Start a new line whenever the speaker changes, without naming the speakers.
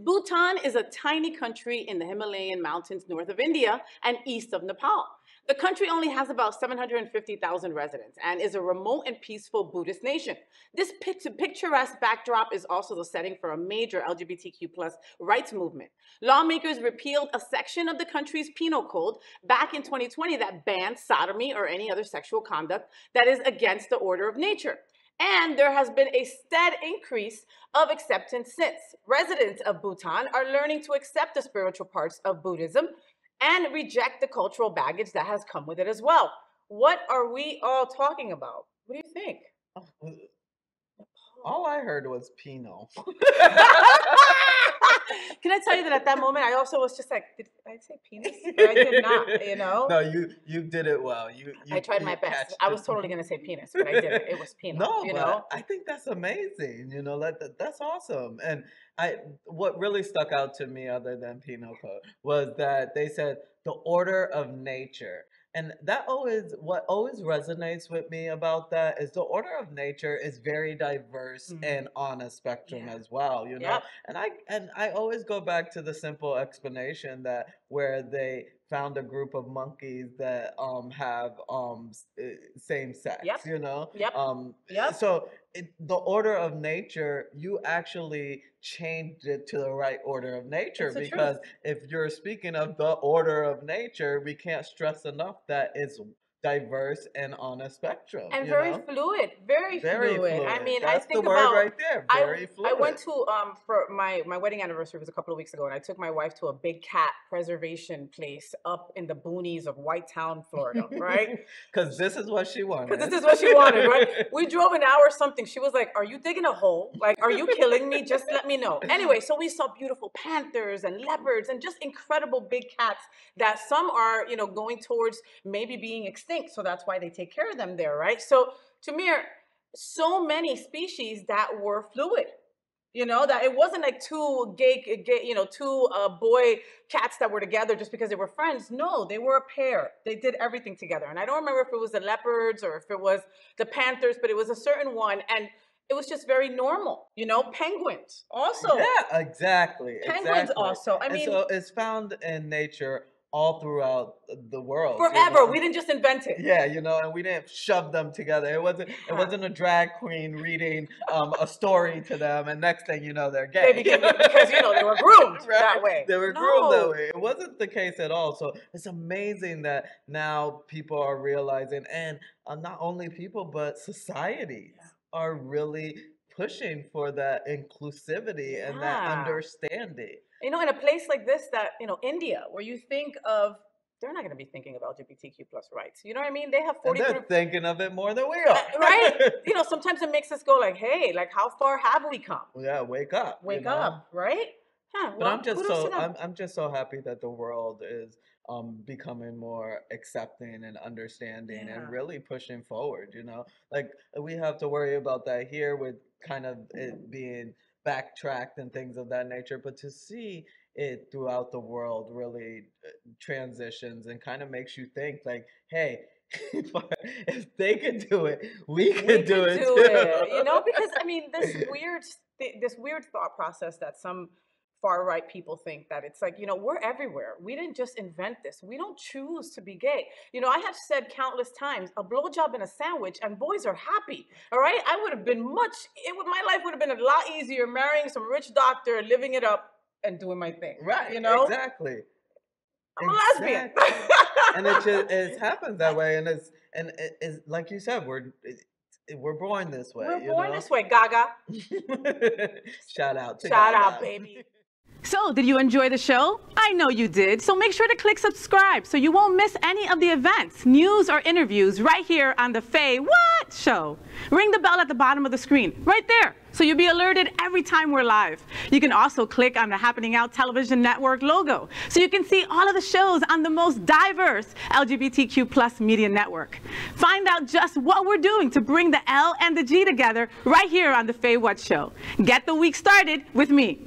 Bhutan is a tiny country in the Himalayan mountains north of India and east of Nepal. The country only has about 750,000 residents and is a remote and peaceful Buddhist nation. This picturesque backdrop is also the setting for a major LGBTQ plus rights movement. Lawmakers repealed a section of the country's penal code back in 2020 that bans sodomy or any other sexual conduct that is against the order of nature. And there has been a stead increase of acceptance since. Residents of Bhutan are learning to accept the spiritual parts of Buddhism and reject the cultural baggage that has come with it as well. What are we all talking about? What do you think?
All I heard was penal.
Can I tell you that at that moment, I also was just like, did I say penis? But I did not, you know?
No, you did it well.
I tried my best. I was totally going to say penis, but I didn't. It was penal.
No,
you
but
know?
I think that's amazing. You know, that's awesome. And what really stuck out to me other than penal code was that they said the order of nature. And what always resonates with me about that is the order of nature is very diverse and on a spectrum as well, you know. And I always go back to the simple explanation that where they found a group of monkeys that have same sex, you know. So the order of nature, you actually changed it to the right order of nature, because if you're speaking of the order of nature, we can't stress enough that it's diverse and on a spectrum.
And very fluid, very fluid. I mean,
that's
I think
the word
about
right there, very fluid.
I went to, for my wedding anniversary was a couple of weeks ago, and I took my wife to a big cat preservation place up in the boonies of White Town, Florida, right?
Because this is what she wanted.
Because this is what she wanted, right? We drove an hour or something. She was like, are you digging a hole? Like, are you killing me? Just let me know. Anyway, so we saw beautiful panthers and leopards and just incredible big cats that some are, you know, going towards maybe being extinct. So that's why they take care of them there, right? So Tamir, so many species that were fluid, you know, that it wasn't like two boy cats that were together just because they were friends. No, they were a pair. They did everything together. And I don't remember if it was the leopards or if it was the panthers, but it was a certain one. And it was just very normal, you know. Penguins also.
Yeah, exactly.
Penguins also. I mean,
so it's found in nature all throughout the world.
Forever.
You know?
We didn't just invent it.
Yeah, you know, and we didn't shove them together. It wasn't a drag queen reading a story to them, and next thing you know, they're gay.
Because, you know, they were groomed that way.
They were groomed that way. It wasn't the case at all. So it's amazing that now people are realizing, and not only people, but societies are really pushing for that inclusivity and that understanding.
You know, in a place like this, that, you know, India, where you think of, they're not going to be thinking of LGBTQ plus rights. You know what I mean? They have 40.
And they're thinking of it more than we are.
Right? You know, sometimes it makes us go like, hey, like, how far have we come?
Yeah, wake up.
Wake up, right? Huh,
but I'm just so happy that the world is becoming more accepting and understanding and really pushing forward, you know? Like, we have to worry about that here with kind of it being backtracked and things of that nature, but to see it throughout the world really transitions and kind of makes you think like, hey, if they could do it, we could do it too.
You know, because I mean, this weird thought process that some far right people think that it's like, you know, we're everywhere. We didn't just invent this. We don't choose to be gay. You know, I have said countless times, a blowjob and a sandwich and boys are happy. All right. I would have been my life would have been a lot easier marrying some rich doctor, living it up and doing my thing.
Right.
You know?
Exactly.
I'm a lesbian.
And it happens that way. And it's like you said, we're born this way.
We're born this way, Gaga.
Shout out to
Shout
Gaga.
out, baby.
So, did you enjoy the show? I know you did. So make sure to click subscribe so you won't miss any of the events, news, or interviews right here on the Faye What Show. Ring the bell at the bottom of the screen, right there, so you'll be alerted every time we're live. You can also click on the Happening Out Television Network logo so you can see all of the shows on the most diverse LGBTQ plus media network. Find out just what we're doing to bring the L and the G together right here on the Faye What Show. Get the week started with me.